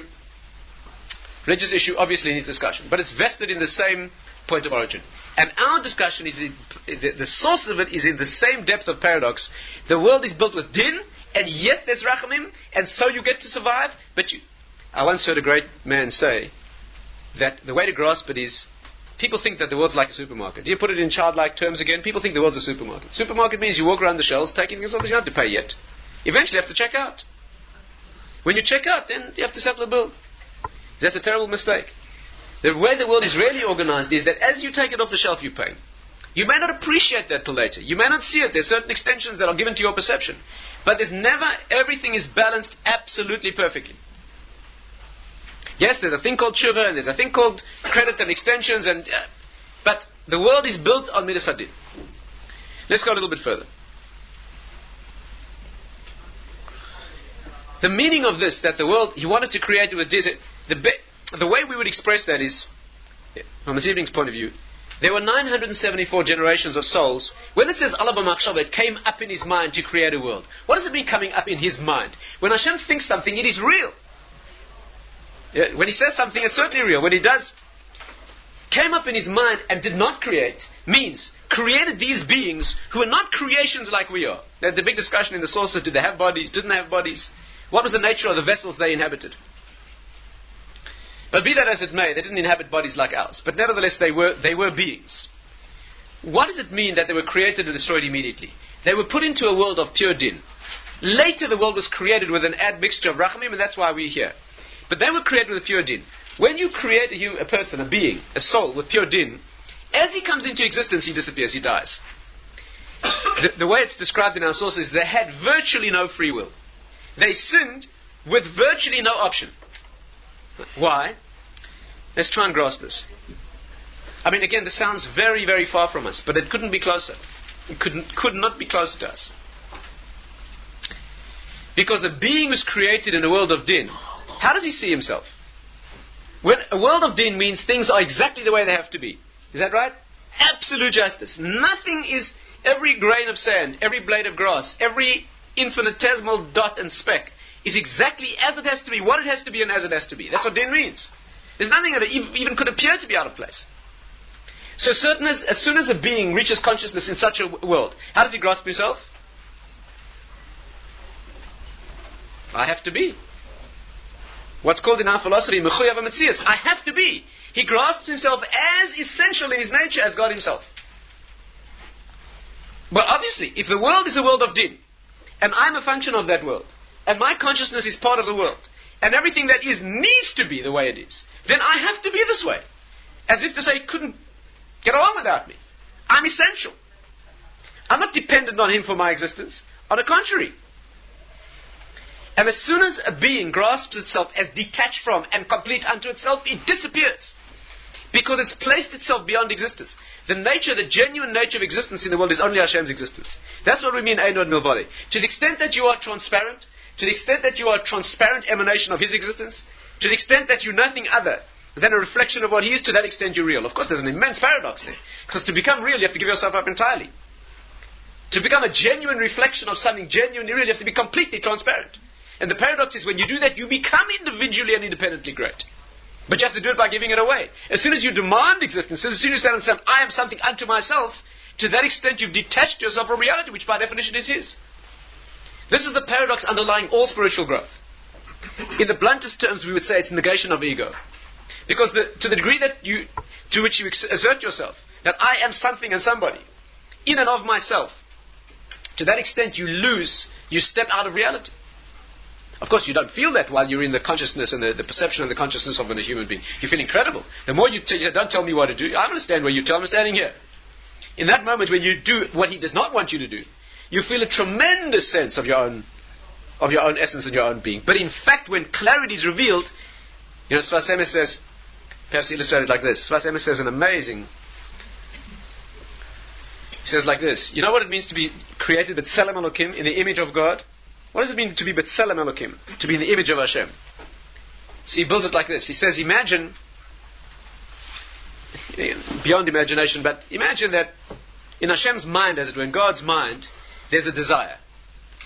religious issue obviously needs discussion, but it's vested in the same point of origin. And our discussion is, the source of it is in the same depth of paradox. The world is built with din, and yet there's rachamim, and so you get to survive, but I once heard a great man say that the way to grasp it is, people think that the world's like a supermarket. Do you put it in childlike terms again? People think the world's a supermarket. Supermarket means you walk around the shelves taking things off, you don't have to pay yet. Eventually you have to check out. When you check out, then you have to settle a bill. That's a terrible mistake. The way the world is really organized is that as you take it off the shelf, you pay. You may not appreciate that till later. You may not see it. There's certain extensions that are given to your perception. But there's never, everything is balanced absolutely perfectly. Yes, there's a thing called tshuva, and there's a thing called credit and extensions, but the world is built on midas hadin. Let's go a little bit further. The meaning of this, that the world, He wanted to create it with this, the way we would express that is, from this evening's point of view, there were 974 generations of souls. When it says Allah b'machshava, it came up in His mind to create a world. What does it mean coming up in His mind? When Hashem thinks something, it is real. When He says something, it's certainly real. When He does, came up in His mind and did not create, means created these beings who are not creations like we are. Now, the big discussion in the sources, did they have bodies, didn't they have bodies? What was the nature of the vessels they inhabited? But be that as it may, they didn't inhabit bodies like ours. But nevertheless, they were beings. What does it mean that they were created and destroyed immediately? They were put into a world of pure din. Later, the world was created with an admixture of rachamim, and that's why we're here. But they were created with pure din. When you create a person, a being, a soul with pure din, as he comes into existence, he disappears, he dies. The way it's described in our sources, they had virtually no free will. They sinned with virtually no option. Why? Let's try and grasp this. I mean, again, this sounds very, very far from us, but it couldn't be closer. It could not be closer to us. Because a being was created in a world of din. How does he see himself? When a world of din means things are exactly the way they have to be. Is that right? Absolute justice. Nothing is, every grain of sand, every blade of grass, every infinitesimal dot and speck is exactly as it has to be, what it has to be, and as it has to be. That's what din means. There's nothing that even could appear to be out of place. So as soon as a being reaches consciousness in such a world, how does he grasp himself? I have to be. What's called in our philosophy, mechuyav hametzias. I have to be. He grasps himself as essential in his nature as God Himself. But obviously, if the world is a world of din, and I'm a function of that world, and my consciousness is part of the world, and everything that is needs to be the way it is, then I have to be this way. As if to say, He couldn't get along without me. I'm essential. I'm not dependent on Him for my existence. On the contrary. And as soon as a being grasps itself as detached from and complete unto itself, it disappears. Because it's placed itself beyond existence. The genuine nature of existence in the world is only Hashem's existence. That's what we mean, Einod Milvadi. To the extent that you are transparent, to the extent that you are a transparent emanation of His existence, to the extent that you're nothing other than a reflection of what he is, to that extent you're real. Of course, there's an immense paradox there. Because to become real, you have to give yourself up entirely. To become a genuine reflection of something genuinely real, you have to be completely transparent. And the paradox is when you do that, you become individually and independently great. But you have to do it by giving it away. As soon as you demand existence, as soon as you understand, I am something unto myself, to that extent you've detached yourself from reality, which by definition is his. This is the paradox underlying all spiritual growth. In the bluntest terms, we would say it's negation of ego. Because to the degree to which you assert yourself, that I am something and somebody, in and of myself, to that extent you step out of reality. Of course, you don't feel that while you're in the consciousness and the perception and the consciousness of a human being. You feel incredible. The more you don't tell me what to do, I understand where you tell me, I'm standing here. In that moment when you do what he does not want you to do, you feel a tremendous sense of your own essence and your own being. But in fact, when clarity is revealed, Sfas Emes says, perhaps illustrated like this. Sfas Emes says an amazing. He says like this. You know what it means to be created B'Tselem Elokim, in the image of God? What does it mean to be B'Tselem Elokim? To be in the image of Hashem. So he builds it like this. He says, imagine, beyond imagination, but imagine that in Hashem's mind, as it were, in God's mind, there's a desire.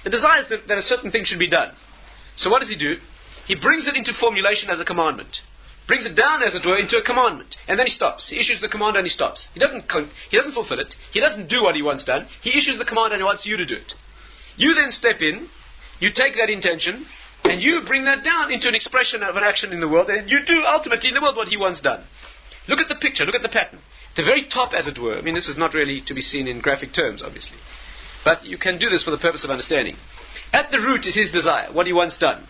The desire is that a certain thing should be done. So what does he do? He brings it into formulation as a commandment. Brings it down, as it were, into a commandment. And then he stops. He issues the command and he stops. He doesn't fulfill it. He doesn't do what he wants done. He issues the command and he wants you to do it. You then step in, you take that intention, and you bring that down into an expression of an action in the world, and you do ultimately in the world what he wants done. Look at the picture, look at the pattern. The very top, as it were, I mean, this is not really to be seen in graphic terms, obviously. But you can do this for the purpose of understanding. At the root is his desire, what he wants done.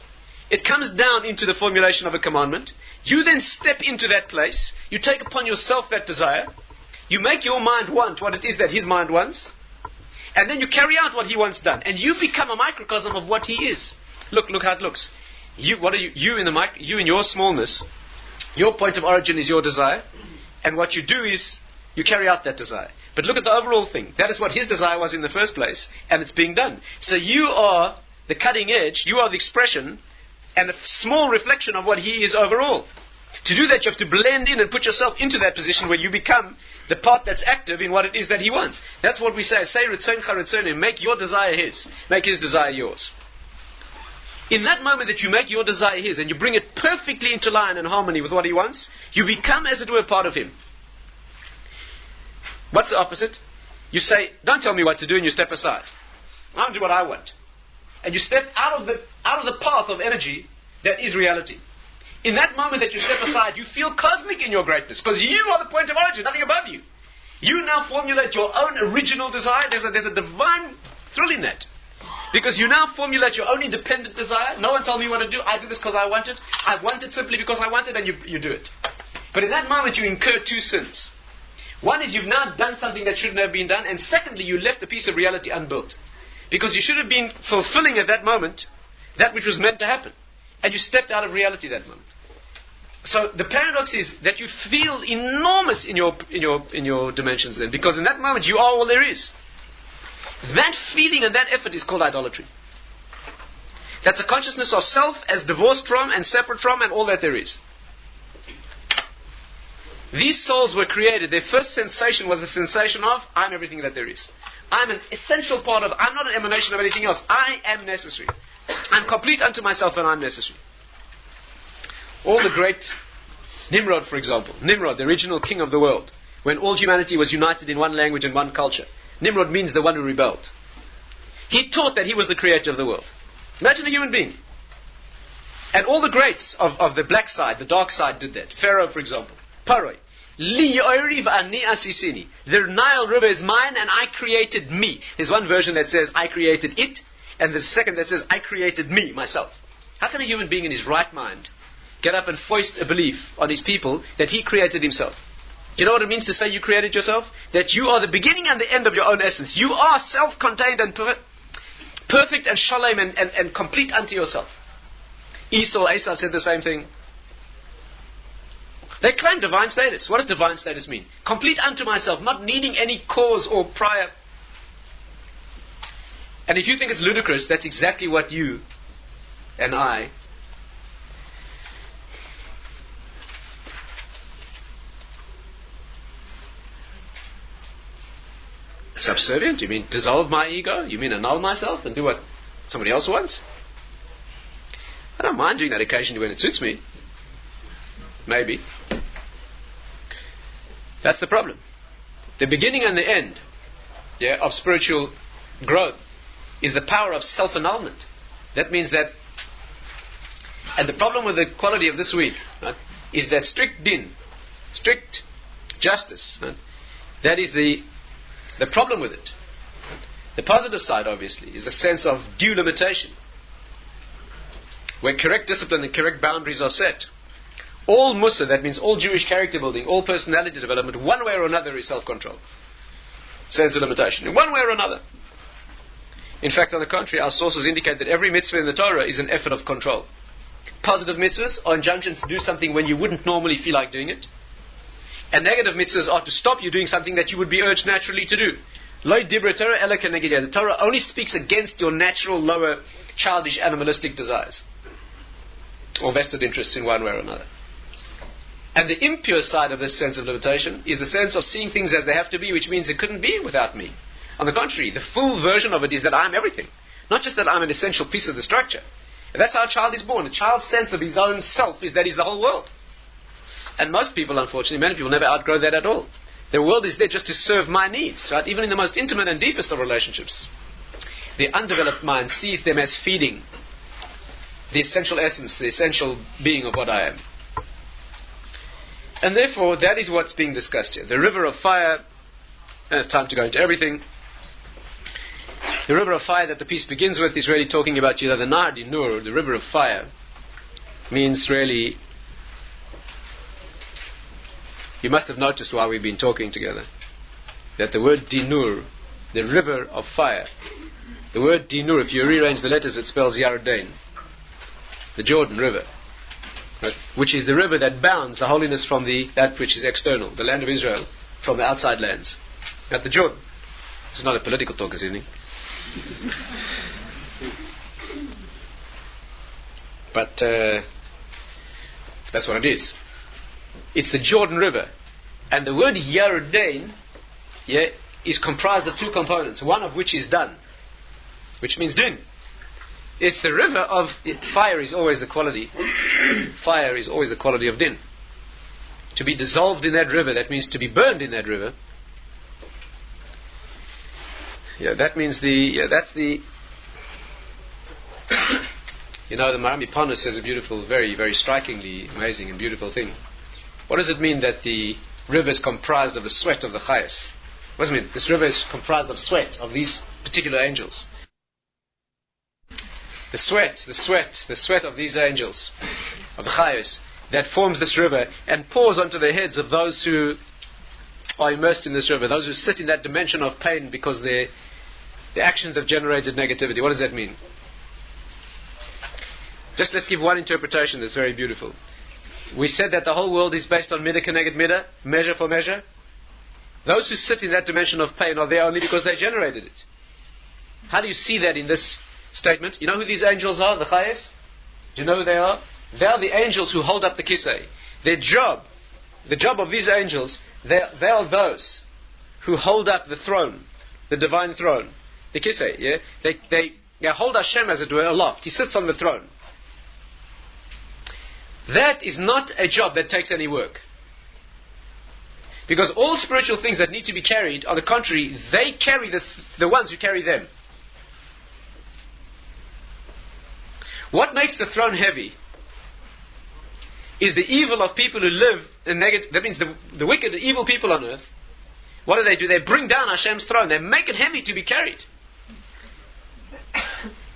It comes down into the formulation of a commandment. You then step into that place. You take upon yourself that desire. You make your mind want what it is that his mind wants. And then you carry out what he wants done. And you become a microcosm of what he is. Look how it looks. You in your smallness, your point of origin is your desire. And what you do is you carry out that desire. But look at the overall thing. That is what his desire was in the first place. And it's being done. So you are the cutting edge. You are the expression and a small reflection of what he is overall. To do that, you have to blend in and put yourself into that position where you become the part that's active in what it is that he wants. That's what we say. Say Ritzoncha Ritzonim. Make your desire his. Make his desire yours. In that moment that you make your desire his and you bring it perfectly into line and harmony with what he wants, you become, as it were, part of him. What's the opposite? You say, don't tell me what to do, and you step aside. I'll do what I want. And you step out of the path of energy that is reality. In that moment that you step aside, you feel cosmic in your greatness, because you are the point of origin, nothing above you. You now formulate your own original desire. There's a divine thrill in that. Because you now formulate your own independent desire. No one told me what to do. I do this because I want it. I want it simply because I want it, and you do it. But in that moment you incur two sins. One is you've now done something that shouldn't have been done, and secondly you left a piece of reality unbuilt. Because you should have been fulfilling at that moment that which was meant to happen. And you stepped out of reality that moment. So the paradox is that you feel enormous in your dimensions then, because in that moment you are all there is. That feeling and that effort is called idolatry. That's a consciousness of self as divorced from and separate from and all that there is. These souls were created, their first sensation was the sensation of, I'm everything that there is. I'm an essential part of, I'm not an emanation of anything else. I am necessary. I'm complete unto myself and I'm necessary. All the great Nimrod, for example. Nimrod, the original king of the world. When all humanity was united in one language and one culture. Nimrod means the one who rebelled. He taught that he was the creator of the world. Imagine a human being. And all the greats of the black side, the dark side, did that. Pharaoh, for example. Paroi. The Nile River is mine and I created me. There's one version that says I created it, and the second that says I created me, myself. How can a human being in his right mind get up and foist a belief on his people that he created himself? You know what it means to say you created yourself? That you are the beginning and the end of your own essence. You are self-contained and perfect and shalom and complete unto yourself. Esau said the same thing. They claim divine status. What does divine status mean? Complete unto myself, not needing any cause or prior. And if you think it's ludicrous, that's exactly what you and I Subservient? You mean dissolve my ego? You mean annul myself and do what somebody else wants? I don't mind doing that occasionally when it suits me. Maybe. That's the problem. The beginning and the end of spiritual growth is the power of self-annulment. That means that, and the problem with the quality of this week, right, is that strict din, strict justice, right, that is the problem with it. The positive side, obviously, is the sense of due limitation, where correct discipline and correct boundaries are set. All Musa, that means all Jewish character building, all personality development, one way or another is self-control. Sense of limitation, in one way or another. In fact, on the contrary, our sources indicate that every mitzvah in the Torah is an effort of control. Positive mitzvahs are injunctions to do something when you wouldn't normally feel like doing it. And negative mitzvahs are to stop you doing something that you would be urged naturally to do. Lo dibra Torah ela keneged. The Torah only speaks against your natural, lower, childish, animalistic desires or vested interests in one way or another. And the impure side of this sense of limitation is the sense of seeing things as they have to be, which means it couldn't be without me. On the contrary, the full version of it is that I'm everything. Not just that I'm an essential piece of the structure. And that's how a child is born. A child's sense of his own self is that he's the whole world. And most people, unfortunately, many people never outgrow that at all. The world is there just to serve my needs, right? Even in the most intimate and deepest of relationships. The undeveloped mind sees them as feeding the essential essence, the essential being of what I am. And therefore, that is what's being discussed here. The river of fire, I don't have time to go into everything. The river of fire that the piece begins with is really talking about, the Nar Dinur, the river of fire, means really, you must have noticed while we've been talking together, that the word Dinur, the river of fire, the word Dinur, if you rearrange the letters, it spells Yarden, the Jordan River. Right? Which is the river that bounds the holiness from that which is external, the land of Israel, from the outside lands. At the Jordan. This is not a political talk this evening. But that's what it is. It's the Jordan River. And the word Yarden is comprised of two components, one of which is Dan, which means din. It's the river of fire is always the quality. Fire is always the quality of din. To be dissolved in that river, that means to be burned in that river. That means that's the the Marami Pano says a beautiful, very, very strikingly amazing and beautiful thing. What does it mean that the river is comprised of the sweat of the Chayas? What does it mean? This river is comprised of sweat of these particular angels. The sweat of these angels, of the Chayos, that forms this river and pours onto the heads of those who are immersed in this river, those who sit in that dimension of pain because their actions have generated negativity. What does that mean? Just let's give one interpretation that's very beautiful. We said that the whole world is based on midah keneged midah, measure for measure. Those who sit in that dimension of pain are there only because they generated it. How do you see that in this statement? You know who these angels are, the Chayes? Do you know who they are? They are the angels who hold up the kisei. Their job, the job of these angels, they are those who hold up the throne, the divine throne, the kisei. They hold Hashem, as it were, aloft. He sits on the throne. That is not a job that takes any work. Because all spiritual things that need to be carried, on the contrary, they carry the ones who carry them. What makes the throne heavy is the evil of people who live in negative. That means the wicked, evil people on earth. What do? They bring down Hashem's throne. They make it heavy to be carried.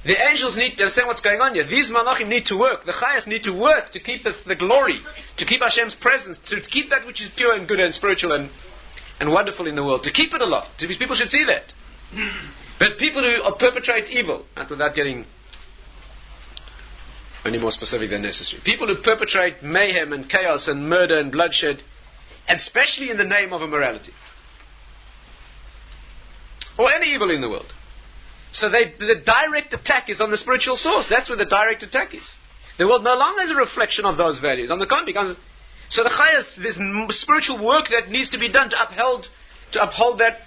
The angels need to understand what's going on here. These malachim need to work. The chayas need to work to keep the glory, to keep Hashem's presence, to keep that which is pure and good and spiritual and wonderful in the world, to keep it aloft. People should see that. But people who perpetrate evil, and without getting any more specific than necessary, people who perpetrate mayhem and chaos and murder and bloodshed, and especially in the name of immorality, or any evil in the world. So the direct attack is on the spiritual source. That's where the direct attack is. The world no longer is a reflection of those values. On the contrary, so the chayas, there's spiritual work that needs to be done to uphold that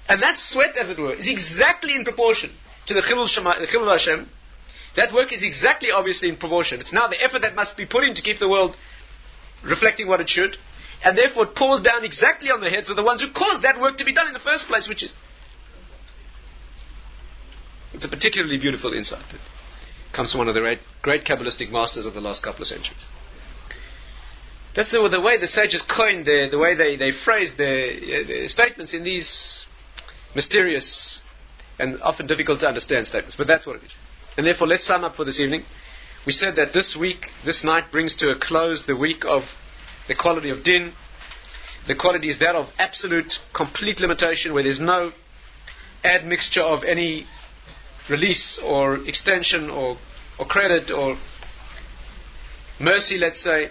And that sweat, as it were, is exactly in proportion to the Chilul Hashem. That work is exactly, obviously, in proportion. It's now the effort that must be put in to keep the world reflecting what it should. And therefore it pours down exactly on the heads of the ones who caused that work to be done in the first place, which is... It's a particularly beautiful insight. It comes from one of the great Kabbalistic masters of the last couple of centuries. That's the way the sages coined the way they phrased their statements in these mysterious and often difficult to understand statements. But that's what it is. And therefore, let's sum up for this evening. We said that this night brings to a close the week of the quality of din. The quality is that of absolute, complete limitation, where there's no admixture of any release or extension or credit or mercy, let's say.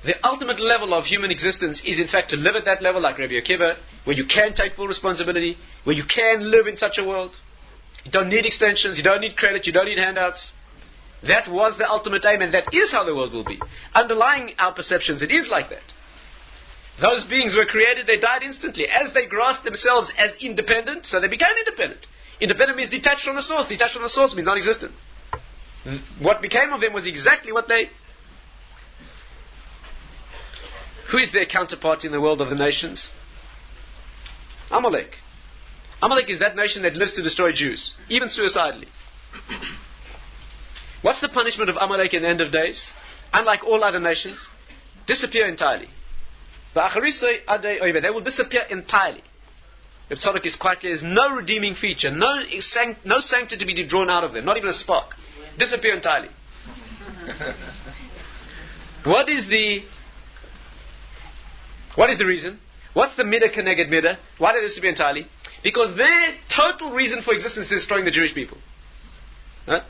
The ultimate level of human existence is in fact to live at that level, like Rabbi Akiva, where you can take full responsibility, where you can live in such a world. You don't need extensions, you don't need credit, you don't need handouts. That was the ultimate aim, and that is how the world will be. Underlying our perceptions, it is like that. Those beings were created, they died instantly. As they grasped themselves as independent, so they became independent. Independent means detached from the source. Detached from the source means non-existent. What became of them was exactly what they... Who is their counterpart in the world of the nations? Amalek. Amalek is that nation that lives to destroy Jews, even suicidally. What's the punishment of Amalek in the end of days? Unlike all other nations, disappear entirely. They will disappear entirely. The Tzadok is quite clear. There's no redeeming feature, no sanctity to be drawn out of them, not even a spark. Disappear entirely. What is the reason? What's the midah keneged midah? Why did they disappear entirely? Because their total reason for existence is destroying the Jewish people. Right?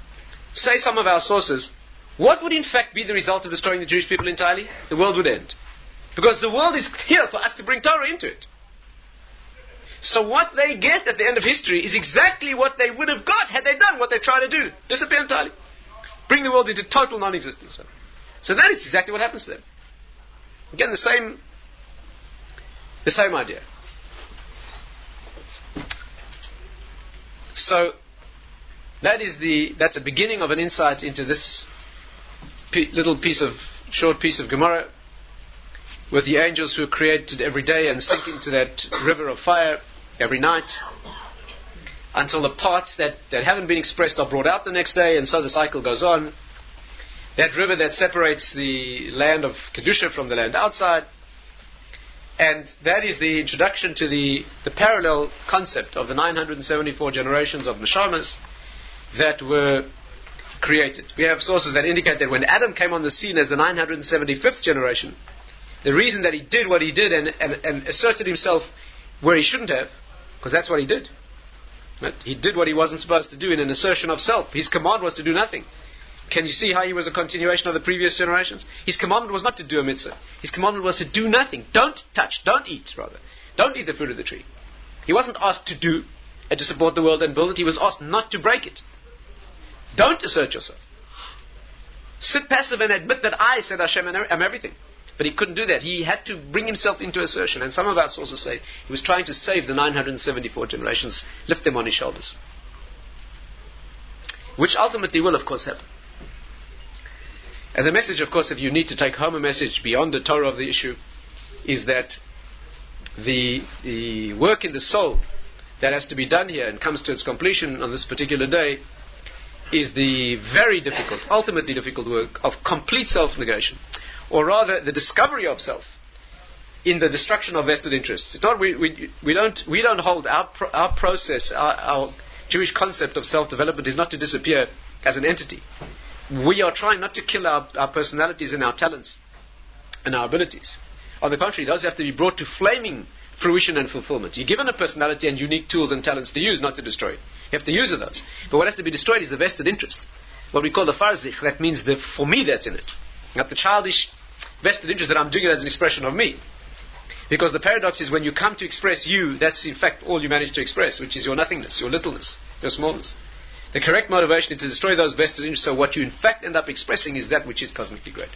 Say some of our sources, what would in fact be the result of destroying the Jewish people entirely? The world would end. Because the world is here for us to bring Torah into it. So what they get at the end of history is exactly what they would have got had they done what they try to do. Disappear entirely. Bring the world into total non-existence. So that is exactly what happens to them. Again, the same idea. So that's a beginning of an insight into this short piece of Gemara, with the angels who are created every day and sink into that river of fire every night, until the parts that haven't been expressed are brought out the next day, and so the cycle goes on. That river that separates the land of Kedusha from the land outside. And that is the introduction to the parallel concept of the 974 generations of Neshamas that were created. We have sources that indicate that when Adam came on the scene as the 975th generation, the reason that he did what he did and asserted himself where he shouldn't have, because that's what he did. Right? He did what he wasn't supposed to do in an assertion of self. His command was to do nothing. Can you see how he was a continuation of the previous generations? His commandment was not to do a mitzvah. His commandment was to do nothing. Don't touch, don't eat, rather. Don't eat the fruit of the tree. He wasn't asked to do and to support the world and build it. He was asked not to break it. Don't assert yourself. Sit passive and admit that I, said Hashem, am everything. But he couldn't do that. He had to bring himself into assertion. And some of our sources say he was trying to save the 974 generations, lift them on his shoulders. Which ultimately will, of course, happen. And the message, of course, if you need to take home a message beyond the Torah of the issue, is that the work in the soul that has to be done here and comes to its completion on this particular day is the very difficult, ultimately difficult work of complete self-negation, or rather the discovery of self in the destruction of vested interests. It's not we don't hold our process, our Jewish concept of self-development is not to disappear as an entity. We are trying not to kill our personalities and our talents and our abilities. On the contrary, those have to be brought to flaming fruition and fulfillment. You're given a personality and unique tools and talents to use, not to destroy. You have to use those. But what has to be destroyed is the vested interest. What we call the farzich. That means for me that's in it. Not the childish vested interest that I'm doing it as an expression of me. Because the paradox is when you come to express you, that's in fact all you manage to express, which is your nothingness, your littleness, your smallness. The correct motivation is to destroy those vested interests, so what you in fact end up expressing is that which is cosmically great.